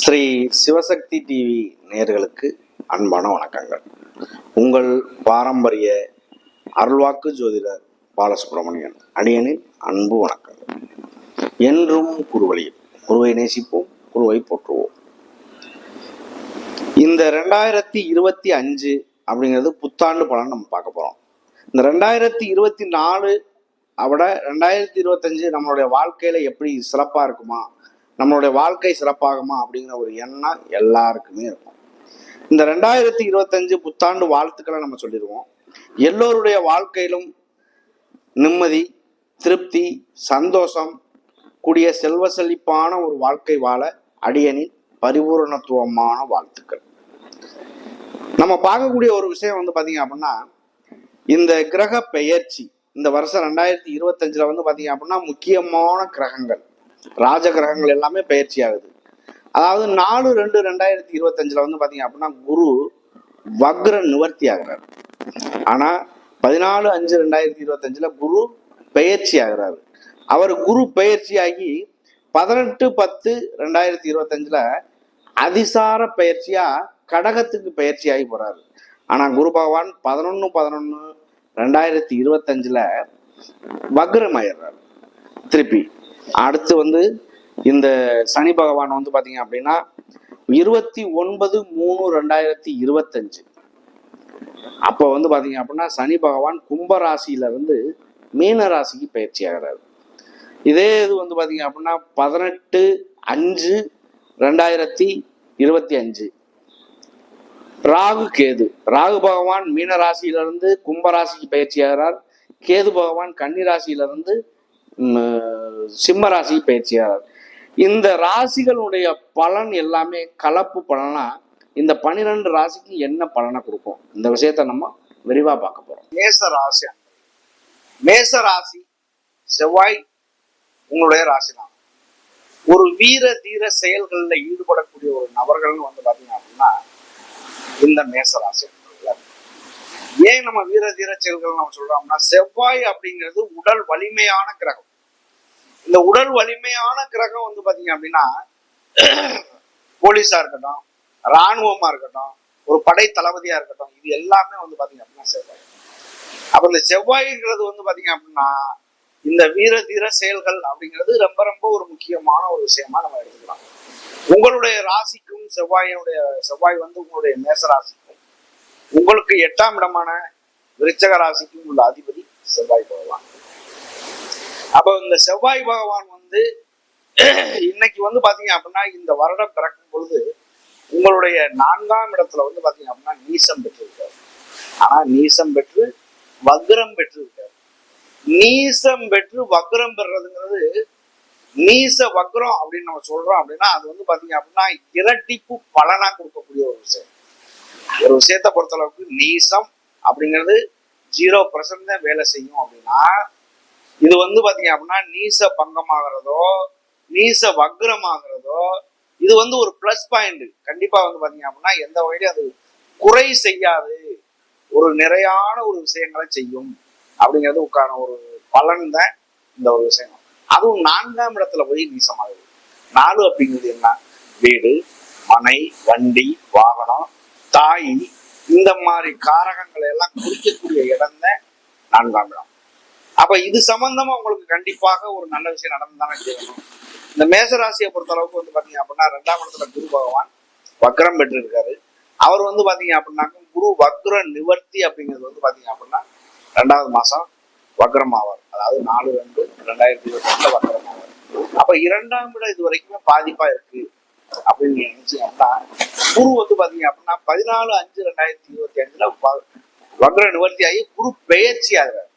Sri Sivasakthi TV நேயர்களுக்கு அன்பான வணக்கங்கள். உங்கள் பாரம்பரிய அருள்வாக்கு ஜோதிடர் பாலசுப்ரமணியன் அடியனின் அன்பு வணக்கங்கள். என்றும் குருவழியில் குருவை நேசிப்போம், குருவை போற்றுவோம். இந்த 2025 அப்படிங்கிறது புத்தாண்டு பலன் நம்ம பார்க்க போறோம். இந்த 2024 விட 2025 நம்மளுடைய வாழ்க்கையில எப்படி சிறப்பா இருக்குமா, நம்மளுடைய வாழ்க்கை சிறப்பாகுமா அப்படிங்கிற ஒரு எண்ணம் எல்லாருக்குமே இருக்கும். இந்த 2025 புத்தாண்டு வாழ்த்துக்களை நம்ம சொல்லிடுவோம். எல்லோருடைய வாழ்க்கையிலும் நிம்மதி, திருப்தி, சந்தோஷம் கூடிய செல்வ செழிப்பான ஒரு வாழ்க்கை வாழ அடியனின் பரிபூரணத்துவமான வாழ்த்துக்கள். நம்ம பார்க்கக்கூடிய ஒரு விஷயம் பாத்தீங்க அப்படின்னா, இந்த கிரக பெயர்ச்சி இந்த வருஷம் 2025 பாத்தீங்க அப்படின்னா முக்கியமான கிரகங்கள், ராஜ கிரகங்கள் எல்லாமே பயிற்சி ஆகுது. அதாவது 4/2/2025 பாத்தீங்க அப்படின்னா குரு வக்ர நிவர்த்தி ஆகிறார். ஆனா 14/5/2025 குரு பெயர்ச்சி ஆகிறாரு. அவர் குரு பெயர்ச்சி ஆகி 18/10/2025 அதிசார பயிற்சியா கடகத்துக்கு பயிற்சி ஆகி போறாரு. ஆனா குரு பகவான் 11/11/2025 வக்ரம் ஆயிடுறாரு. திருப்பி அடுத்து இந்த சனி பகவான் பாத்தீங்க அப்படின்னா 29/3/2025 அப்போ பாத்தீங்க அப்படின்னா சனி பகவான் கும்பராசியில இருந்து மீன ராசிக்கு பயிற்சி ஆகிறாரு. இதே இது பாத்தீங்க அப்படின்னா 18/5/2025 ராகு கேது. ராகு பகவான் மீன ராசியிலிருந்து கும்பராசிக்கு பயிற்சி ஆகிறார். கேது பகவான் கன்னி ராசியிலிருந்து சிம்ம ராசி பயிற்சியாளர். இந்த ராசிகளுடைய பலன் எல்லாமே கலப்பு பலனா இந்த 12 ராசிக்கு என்ன பலனை கொடுக்கும், இந்த விஷயத்த நம்ம விரிவா பார்க்க போறோம். மேச ராசி செவ்வாய் உங்களுடைய ராசி தான். ஒரு வீர தீர செயல்களில் ஈடுபடக்கூடிய ஒரு நபர்கள்னு பாத்தீங்க அப்படின்னா இந்த மேச ராசி. ஏன் நம்ம வீர தீர செயல்கள் நம்ம சொல்றோம்னா, செவ்வாய் அப்படிங்கிறது உடல் வலிமையான கிரகம். இந்த உடல் வலிமையான கிரகம் பாத்தீங்க அப்படின்னா போலீஸா இருக்கட்டும், இராணுவமா இருக்கட்டும், ஒரு படை தளபதியா இருக்கட்டும், இது எல்லாமே பாத்தீங்க அப்படின்னா செவ்வாய். அப்ப இந்த செவ்வாய்ங்கிறது பாத்தீங்க அப்படின்னா இந்த வீர தீர செயல்கள் அப்படிங்கிறது ரொம்ப ரொம்ப ஒரு முக்கியமான ஒரு விஷயமா நம்ம எடுத்துக்கலாம். உங்களுடைய ராசிக்கும் செவ்வாய் உங்களுடைய மேச ராசிக்கும், உங்களுக்கு 8ஆம் இடமான விருச்சக ராசிக்கும் உள்ள அதிபதி செவ்வாய் பகவான். அப்ப இந்த செவ்வாய் பகவான் இன்னைக்கு பாத்தீங்க அப்படின்னா இந்த வருடம் பிறக்கும் பொழுது உங்களுடைய 4ஆம் இடத்துல பாத்தீங்க அப்படின்னா நீசம் பெற்றிருக்காரு. ஆனா நீசம் பெற்று வக்ரம் பெற்றிருக்காரு. நீசம் பெற்று வக்ரம் பெறதுங்கிறது, நீச வக்ரம் அப்படின்னு நம்ம சொல்றோம் அப்படின்னா அது பாத்தீங்க அப்படின்னா இரட்டிப்பு பலனா கொடுக்கக்கூடிய ஒரு விஷயம். ஒரு விஷயத்தை பொறுத்தளவுக்கு நீசம் அப்படிங்கிறது 0% தான் வேலை செய்யும் அப்படின்னா, இது பாத்தீங்க அப்படின்னா நீச பங்கமாகிறதோ நீச வக்ரமாகிறதோ இது ஒரு பிளஸ் பாயிண்ட். கண்டிப்பா பாத்தீங்க அப்படின்னா எந்த வகையிலும் அது குறை செய்யாது, ஒரு நிறையான ஒரு விஷயங்களை செய்யும் அப்படிங்கிறதுக்கான ஒரு பலன் தான் இந்த ஒரு விஷயம். அதுவும் 4ஆம் இடத்துல போய் நீசமாகுது. 4 அப்படிங்கிறது என்ன? வீடு, மனை, வண்டி, வாகனம், தாய், இந்த மாதிரி காரகங்களை எல்லாம் குறிக்கக்கூடிய இடம் தான் 4ஆம் இடம். அப்ப இது சம்பந்தமா உங்களுக்கு கண்டிப்பாக ஒரு நல்ல விஷயம் நடந்துதானே செய்யணும். இந்த மேசராசியை பொறுத்த அளவுக்கு பாத்தீங்க அப்படின்னா 2ஆம் இடத்துல குரு பகவான் வக்ரம் பெற்று இருக்காரு. அவர் பாத்தீங்க அப்படின்னாக்க குரு வக்ர நிவர்த்தி அப்படிங்கிறது பாத்தீங்க அப்படின்னா 2வது மாசம் வக்ரம் ஆவார். அதாவது 4/2/2025 வக்ரம் ஆவார். அப்ப 2ஆம் இடம் இது வரைக்குமே பாதிப்பா இருக்கு அப்படின்னு நினைச்சீங்க அப்படின்னா, குரு பாத்தீங்க அப்படின்னா 14/5/2025 வக்ர நிவர்த்தி ஆகி குரு பெயர்ச்சி ஆகிறார்.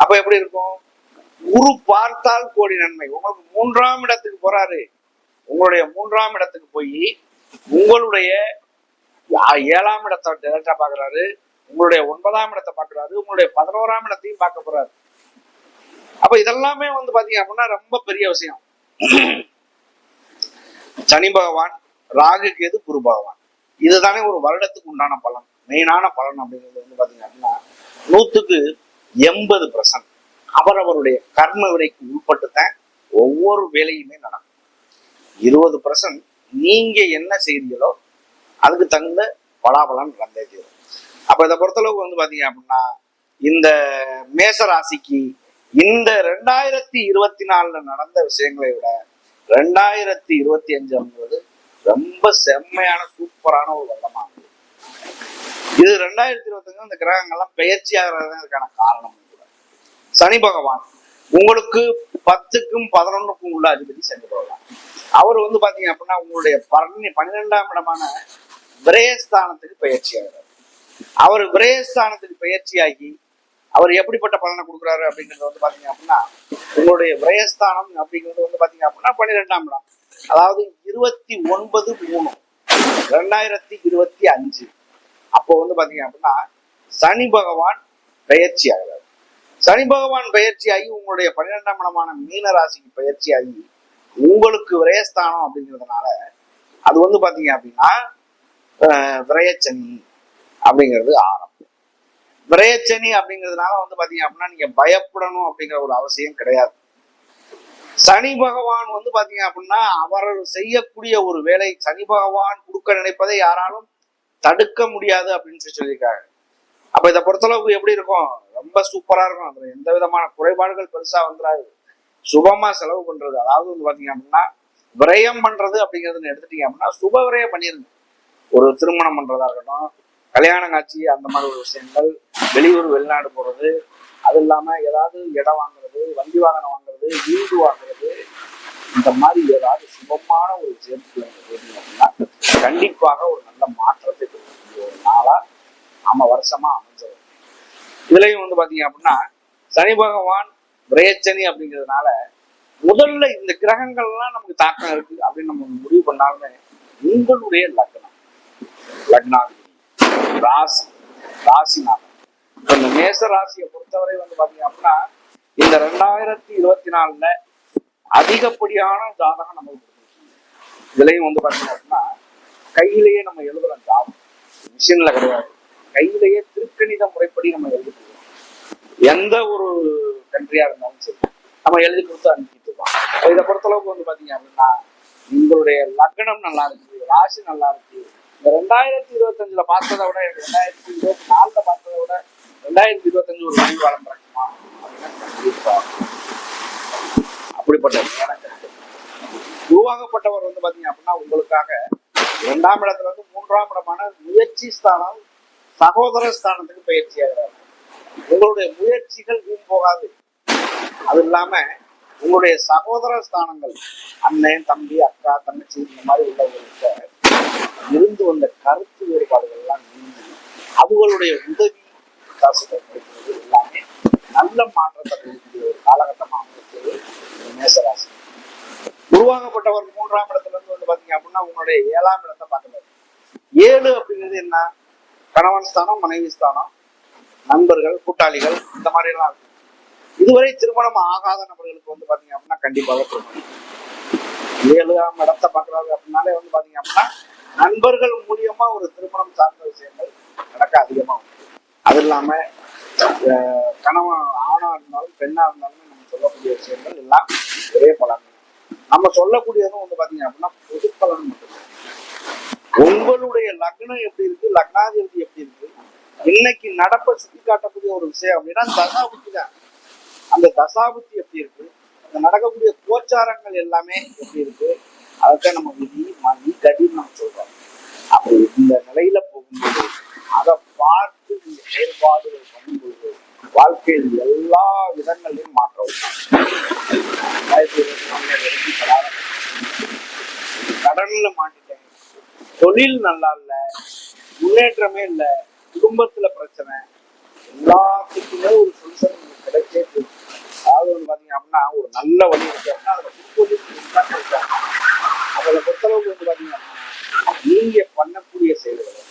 அப்ப எப்படி இருக்கும்? குரு பார்த்தால் கோடி நன்மை. உங்களுக்கு 3ஆம் இடத்துக்கு போறாரு. உங்களுடைய 3ஆம் இடத்துக்கு போய் உங்களுடைய 7ஆம் இடத்தை டைரக்டா பாக்குறாரு, உங்களுடைய 9ஆம் இடத்தை பாக்குறாரு, உங்களுடைய 11ஆம் இடத்தையும் பார்க்க போறாரு. அப்ப இதெல்லாமே பாத்தீங்க அப்படின்னா ரொம்ப பெரிய விஷயம். சனி பகவான், ராகு கேது, குரு பகவான், இதுதானே ஒரு வருடத்துக்கு உண்டான பலன், மெயினான பலன் அப்படிங்கிறது பாத்தீங்க அப்படின்னா 100க்கு 80% அவரவருடைய கர்ம விடைக்கு உட்பட்டு தான் ஒவ்வொரு வேலையுமே நடக்கும். 20% நீங்க என்ன செய்றீங்களோ அதுக்கு தகுந்த பலாபலன் நடந்தே தீரும். அப்ப இதை பொறுத்தளவுக்கு வந்து பாத்தீங்க அப்படின்னா இந்த மேச ராசிக்கு இந்த 2024 நடந்த விஷயங்களை விட 2025 ரொம்ப செம்மையான சூப்பரான ஒரு வருடமாகும். இது 2025 இந்த கிரகங்கள்லாம் பெயர்ச்சி ஆகிறதுக்கான காரணம் கூட. சனி பகவான் உங்களுக்கு 10க்கும் 11க்கும் உள்ள அதிபதி சனி பகவான். அவர் வந்து பாத்தீங்க அப்படின்னா உங்களுடைய 12ஆம் இடமான விரயஸ்தானத்துக்கு பயிற்சி ஆகிறார். அவர் விரயஸ்தானத்துக்கு பயிற்சியாகி அவர் எப்படிப்பட்ட பலனை கொடுக்குறாரு அப்படிங்கிறது வந்து பாத்தீங்க அப்படின்னா உங்களுடைய விரயஸ்தானம் அப்படிங்கிறது வந்து பாத்தீங்க அப்படின்னா 12ஆம் இடம், அதாவது 29/3/2025. அப்போ வந்து பாத்தீங்க அப்படின்னா சனி பகவான் பயிற்சி ஆகிறார். சனி பகவான் பயிற்சியாகி உங்களுடைய 12ஆம் இடமான மீன ராசிக்கு பயிற்சியாகி உங்களுக்கு விரயஸ்தானம் அப்படிங்கிறதுனால அது வந்து பாத்தீங்க அப்படின்னா விரயச்சனி அப்படிங்கிறது ஆரம்பம். விரயச்சனி அப்படிங்கிறதுனால வந்து பாத்தீங்க அப்படின்னா நீங்க பயப்படணும் அப்படிங்கிற ஒரு அவசியம் கிடையாது. சனி பகவான் வந்து பாத்தீங்க அப்படின்னா அவர் செய்யக்கூடிய ஒரு வேலை சனி பகவான் கொடுக்க நினைப்பதை யாராலும் தடுக்க முடியாது அப்படின்னு சொல்லியிருக்காங்க. அப்ப இதை பொறுத்தளவுக்கு எப்படி இருக்கும்? ரொம்ப சூப்பரா இருக்கும். அதுல எந்த விதமான குறைபாடுகள் பெருசா வந்துடாது. சுபமா செலவு பண்றது, அதாவது வந்து பாத்தீங்க அப்படின்னா விரயம் பண்றது அப்படிங்கிறதுன்னு எடுத்துட்டீங்க அப்படின்னா சுப விரயம் பண்ணிருங்க. ஒரு திருமணம் பண்றதா இருக்கட்டும், கல்யாண காட்சி, அந்த மாதிரி ஒரு விஷயங்கள், வெளியூர் வெளிநாடு போறது, அது இல்லாம ஏதாவது இடம் வாங்குறது, வண்டி வாகனம் வாங்குறது, வீடு வாங்குறது, இந்த மாதிரி ஏதாவது சுபமான ஒரு சேர்த்து அப்படின்னா கண்டிப்பாக ஒரு நல்ல மாற்றத்தை கொடுக்கக்கூடிய ஒரு நாளா நம்ம வருஷமா அமைஞ்சது. இதுலயும் வந்து பாத்தீங்க அப்படின்னா சனி பகவான் விரயச்சனி அப்படிங்கிறதுனால முதல்ல இந்த கிரகங்கள்லாம் நமக்கு தாக்கம் இருக்கு அப்படின்னு நம்ம முடிவு பண்ணாலுமே உங்களுடைய லக்னாதிபதி ராசிநாதன் இந்த மேச ராசியை பொறுத்தவரை வந்து பாத்தீங்க அப்படின்னா இந்த 2024 அதிகப்படியான ஜாதகம் நமக்கு கொடுத்துருக்கீங்க. இதுலயும் வந்து பாத்தீங்க அப்படின்னா கையிலேயே நம்ம எழுதுற ஜாதகம், மிஷின்ல கிடையாது, கையிலேயே திருக்கணித முறைப்படி நம்ம எழுதிட்டு இருக்கோம். எந்த ஒரு கண்ட்ரியா இருந்தாலும் சரி நம்ம எழுதி கொடுத்து அனுப்பிட்டு இருக்கோம். இதை பொறுத்தளவுக்கு வந்து பாத்தீங்க அப்படின்னா உங்களுடைய லக்னம் நல்லா இருக்கு, ராசி நல்லா இருக்கு. இந்த 2025 பார்த்ததை விட 2024 பார்த்ததை விட 2025 ஒரு மணி காலம் பிறக்குமா அப்படின்னா அப்படிப்பட்ட உருவாகப்பட்டவர் வந்து பாத்தீங்க அப்படின்னா உங்களுக்காக 2ஆம் இடத்துல இருந்து 3ஆம் இடமான முயற்சி ஸ்தானம், சகோதர ஸ்தானத்துக்கு பயிற்சி ஆகிறார். உங்களுடைய முயற்சிகள் வீண் போகாது. அது இல்லாம உங்களுடைய சகோதர ஸ்தானங்கள், அண்ணன், தம்பி, அக்கா, தங்கச்சி, இந்த மாதிரி உள்ளவங்களுக்கு இருந்து வந்த கருத்து வேறுபாடுகள் எல்லாம் நீங்கி அவங்களுடைய உதவி கிடைக்கிறது எல்லாமே நல்ல மாற்றத்தை கொடுக்கக்கூடிய ஒரு காலகட்டமா அமைச்சது மேசராசி. உருவாகப்பட்டவர் 3ஆம் இடத்துல இருந்து வந்து பாத்தீங்க அப்படின்னா உங்களுடைய 7ஆம் இடத்தை பார்க்கிறார். 7 அப்படிங்கிறது என்ன? கணவன் ஸ்தானம், மனைவி ஸ்தானம், நண்பர்கள், கூட்டாளிகள், இந்த மாதிரி எல்லாம் இருக்கு. இதுவரை திருமணம் ஆகாத நபர்களுக்கு வந்து பாத்தீங்க அப்படின்னா கண்டிப்பாக திருமணம். 7ஆம் இடத்தை பாக்குறாரு அப்படின்னாலே வந்து பாத்தீங்க அப்படின்னா நண்பர்கள் மூலியமா ஒரு திருமணம் சார்ந்த விஷயங்கள் நடக்க அதிகமா உண்டு. அது இல்லாம கணவன் ஆணா இருந்தாலும் பெண்ணா இருந்தாலும் நம்ம சொல்லக்கூடிய விஷயங்கள் எல்லாம் ஒரே பலன். நம்ம சொல்லக்கூடியதும் வந்து பாத்தீங்க அப்படின்னா பொது பலன் மட்டும். உங்களுடைய லக்னம் எப்படி இருக்கு, லக்னாதிபதி எப்படி இருக்கு, இன்னைக்கு நடப்பை சுட்டி காட்டக்கூடிய ஒரு விஷயம் அப்படின்னா தசாபுத்தி தான். அந்த தசாபுத்தி எப்படி இருக்கு, அந்த நடக்கக்கூடிய கோச்சாரங்கள் எல்லாமே எப்படி இருக்கு, அதைத்தான் நம்ம விதி மதி கடின்னு நம்ம சொல்றோம். அப்படி இந்த நிலையில போகும்போது அதை பார்த்து நீங்க செயல்பாடுகள் பண்ணும்போது வாழ்க்கையில் எல்லா விதங்களையும் மாற்றம். 2024 கடன்ல மாட்டிட்டேன், தொழில் நல்லா இல்லை, முன்னேற்றமே இல்லை, குடும்பத்துல பிரச்சனை, எல்லாத்துக்குமே ஒரு சொல்யூஷன் கிடைச்சே போகுது. அதாவது வந்து பாத்தீங்க அப்படின்னா ஒரு நல்ல வழி இருக்கு அப்படின்னா அதுல அதில் பொறுத்தளவுக்கு வந்து பாத்தீங்க அப்படின்னா நீங்க பண்ணக்கூடிய செயல்கள்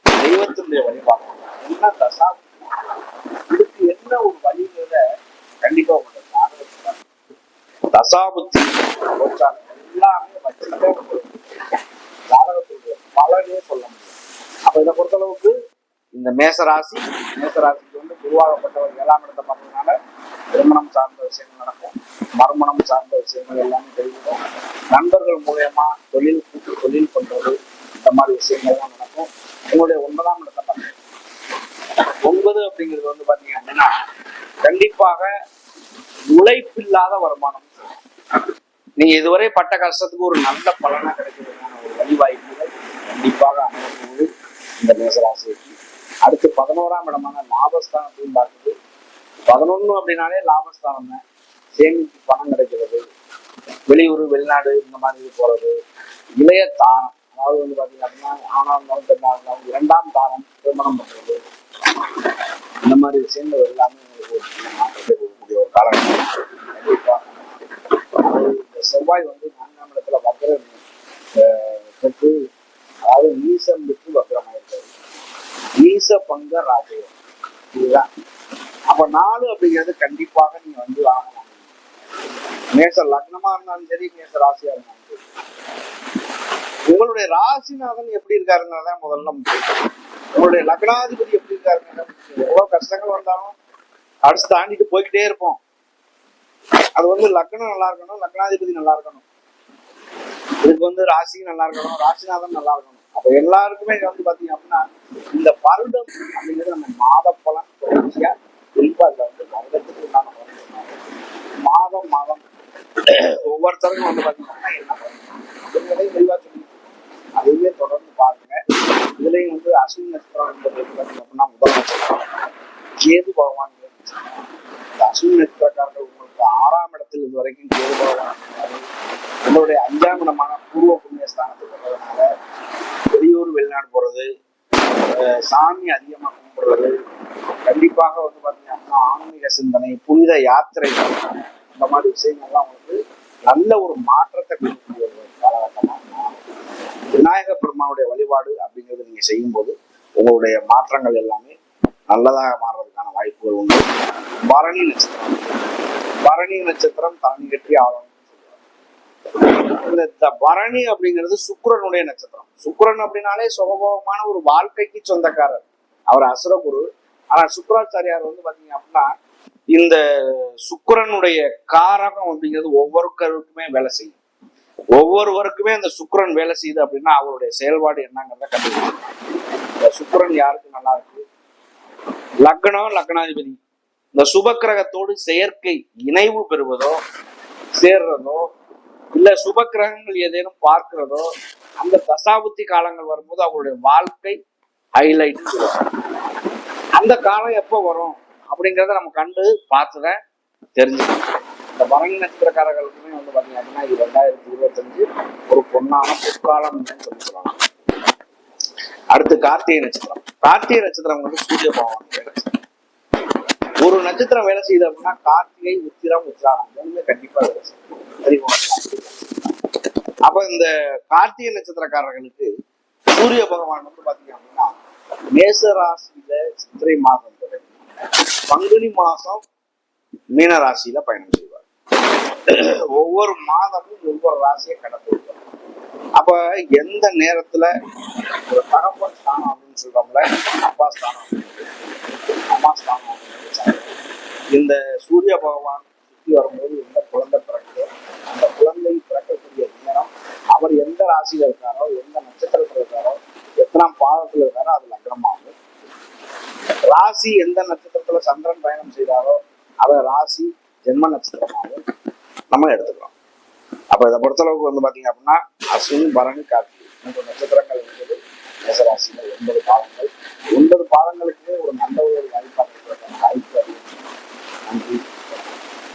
தெய்வத்தினுடைய வழிபாடு என்ன தசா இதுக்கு என்ன ஒரு வழிங்கிறத கண்டிப்பா உங்களுக்கு தசாபுத்தி எல்லாமே வச்சுட்டே ஜாதகத்துடைய பலனே சொல்ல முடியும். அப்ப இதை பொறுத்தளவுக்கு இந்த மேசராசிக்கு வந்து உருவாகப்பட்டவர் 7ஆம் இடத்தை பார்த்ததுனால திருமணம் சார்ந்த விஷயங்கள் நடக்கும், மறுமணம் சார்ந்த விஷயங்கள் எல்லாமே தெரிவிக்கும். நண்பர்கள் மூலயமா தொழில் தொழில் பண்றது, இந்த மாதிரி விஷயங்கள்லாம் நடக்கும். உங்களுடைய 9ஆம் இடத்தை பாருங்க. 9 அப்படிங்கிறது வந்து பாத்தீங்க அப்படின்னா கண்டிப்பாக உழைப்பில்லாத வருமானம். நீங்க இதுவரை பட்ட கஷ்டத்துக்கு ஒரு நல்ல பலனா கிடைக்கிறதுக்கான ஒரு வழிவாய்ப்புகள் கண்டிப்பாக அமைப்போது இந்த மேசராசிக்கு. அடுத்து 11ஆம் இடமான லாபஸ்தானத்தையும் பார்க்குது. 11 அப்படின்னாலே லாபஸ்தானம் தான். சேமிப்பு பணம் கிடைக்கிறது, வெளியூர் வெளிநாடு இந்த மாதிரி போறது, இளைய தாரம், அதாவது வந்து பாத்தீங்க அப்படின்னா ஆணா இருந்தாலும் பெண்ணா இருந்தாலும் 2ஆம் தாரம் திருமணம் பண்றது, இந்த மாதிரி விஷயங்கள் எல்லாமே உங்களுக்கு ஒரு மாற்றத்தை கொடுக்கக்கூடிய ஒரு காலகட்டம். கண்டிப்பா இந்த செவ்வாய் வந்து 4ஆம் இடத்துல வக்ரம் பெற்று, அதாவது நீசம் பெற்று வக்ரமாயிருக்காரு. நீச பங்க ராஜயம் இதுதான். அப்ப 4 அப்படிங்கிறது கண்டிப்பாக நீங்க வந்து வாங்கலாம். மேச லக்னமா இருந்தாலும் சரி, மேச ராசியா இருந்தாலும் சரி, உங்களுடைய ராசிநாதன் எப்படி இருக்காருங்கிறத முதல்ல முக்கியம். உங்களுடைய லக்னாதிபதி எப்படி இருக்காருங்க, எவ்வளவு கஷ்டங்கள் வந்தாலும் அடுத்து தாண்டிட்டு போய்கிட்டே இருப்போம். அது வந்து லக்னம் நல்லா இருக்கணும், லக்னாதிபதி நல்லா இருக்கணும், இதுக்கு வந்து ராசி நல்லா இருக்கணும், ராசிநாதன் நல்லா இருக்கணும். அப்ப எல்லாருக்குமே வந்து பாத்தீங்க அப்படின்னா இந்த வருடம் அப்படிங்கிறது நம்ம மாத பலன் தொடர்ச்சியா குறிப்பா வந்து வருடத்துக்கு உண்டான மாதம் மாதம் ஒவ்வொருத்தருக்கும் வந்து பாத்தீங்கன்னா என்ன பண்ணணும் தெளிவா சொல்லி அதையே தொடர்ந்து பாருங்க. இதுலயும் வந்து அஸ்வினி நட்சத்திரம் என்பது பாத்தீங்க அப்படின்னா முதல் நட்சத்திரம் கேது பகவான். இந்த அஸ்வினி நட்சத்திரக்காரர்கள் உங்களுக்கு 6ஆம் இடத்தில் இது வரைக்கும் கேது பகவான் உங்களுடைய 5ஆம் இடமான பூர்வ புண்ணிய ஸ்தானத்துக்கு வர்றதுனால வெளியூர் வெளிநாடு போறது, சாமி அதிகமா கும்பிடுறது, கண்டிப்பாக வந்து பாத்தீங்க அப்படின்னா ஆன்மீக சிந்தனை, புனித யாத்திரை, இந்த மாதிரி விஷயங்கள்லாம் உங்களுக்கு நல்ல ஒரு மாற்றத்தை கொடுக்கக்கூடிய ஒரு காலகட்டமா. விநாயக பெருமானுடைய வழிபாடு அப்படிங்கிறது நீங்க செய்யும் போது உங்களுடைய மாற்றங்கள் எல்லாமே நல்லதாக மாறுறதுக்கான வாய்ப்புகள் உண்டு. பரணி நட்சத்திரம், பரணி நட்சத்திரம் தரணி கட்டி ஆளும். இந்த பரணி அப்படிங்கிறது சுக்கிரனுடைய நட்சத்திரம். சுக்கிரன் அப்படின்னாலே சுகபோகமான ஒரு வாழ்க்கைக்கு சொந்தக்காரர். அவர் அசுரகுரு. ஆனா சுக்கராச்சாரியார் வந்து பாத்தீங்க அப்படின்னா இந்த சுக்கிரனுடைய காரகம் அப்படிங்கிறது ஒவ்வொருத்தருக்குமே வேலை செய்யும். ஒவ்வொருவருக்குமே இந்த சுக்கிரன் வேலை செய்யுது அப்படின்னா அவருடைய செயல்பாடு என்னங்கிறத கண்டுபிடிக்கும். இந்த சுக்கிரன் யாருக்கு நல்லா இருக்கு, லக்னம் லக்னாதிபதி இந்த சுபக்கிரகத்தோடு செயற்கை இணைவு பெறுவதோ சேர்றதோ இல்ல சுப கிரகங்கள் ஏதேனும் பார்க்கிறதோ அந்த தசாபுத்தி காலங்கள் வரும்போது அவருடைய வாழ்க்கை ஹைலைட். அந்த காலம் எப்போ வரும் அப்படிங்கிறத நம்ம கண்டு பார்த்துதான் தெரிஞ்சுக்கணும். இந்த பரணி நட்சத்திரக்காரர்களுக்குமே வந்து பாத்தீங்க அப்படின்னா இது 2025 ஒரு பொன்னான பொற்காலம் சொல்லிக்கலாம். அடுத்து கார்த்திகை நட்சத்திரம். கார்த்திகை நட்சத்திரம் வந்து சூரிய பகவான் வேலை செய்யும். ஒரு நட்சத்திரம் வேலை செய்யுது அப்படின்னா கார்த்திகை, உத்திரம், உத்திராடம் மூணுமே கண்டிப்பா வேலை செய்யும். அப்ப இந்த கார்த்திகை நட்சத்திரக்காரர்களுக்கு சூரிய பகவான் வந்து பாத்தீங்க அப்படின்னா மேச ராசியில சித்திரை மாதம் தொடங்கி பங்குனி மாசம் மீன ராசியில பயணம் செய்வார். ஒவ்வொரு மாதமும் ஒவ்வொரு ராசியை கடந்து. அப்ப எந்த நேரத்துல ஒரு தகப்பன் ஸ்தானம் அப்படின்னு சொல்றோம்ல, அப்பா ஸ்தானம், அம்மா ஸ்தானம், இந்த சூரிய பகவான் சுற்றி வரும்போது எந்த குழந்தை பிறகு அந்த குழந்தை பிறக்கக்கூடிய நேரம் அவர் எந்த ராசியில இருக்காரோ, எந்த நட்சத்திரத்துல இருக்காரோ, எத்தனாம் பாதத்துல இருக்காரோ அது லக்னமாகும். ராசி எந்த நட்சத்திரத்துல சந்திரன் பயணம் செய்தாரோ அதை ராசி ஜென்ம நட்சத்திரமாகவும் நம்ம எடுத்துக்கலாம். அப்ப இதை பொறுத்தளவுக்கு வந்து பாத்தீங்க அப்படின்னா அஸ்வினி, பரணி, கார்த்திகை 3 நட்சத்திரங்கள் என்பது மேசராசியில 9 பாதங்கள். 9 பாதங்களுக்குமே ஒரு நல்ல ஒரு வாய்ப்பாக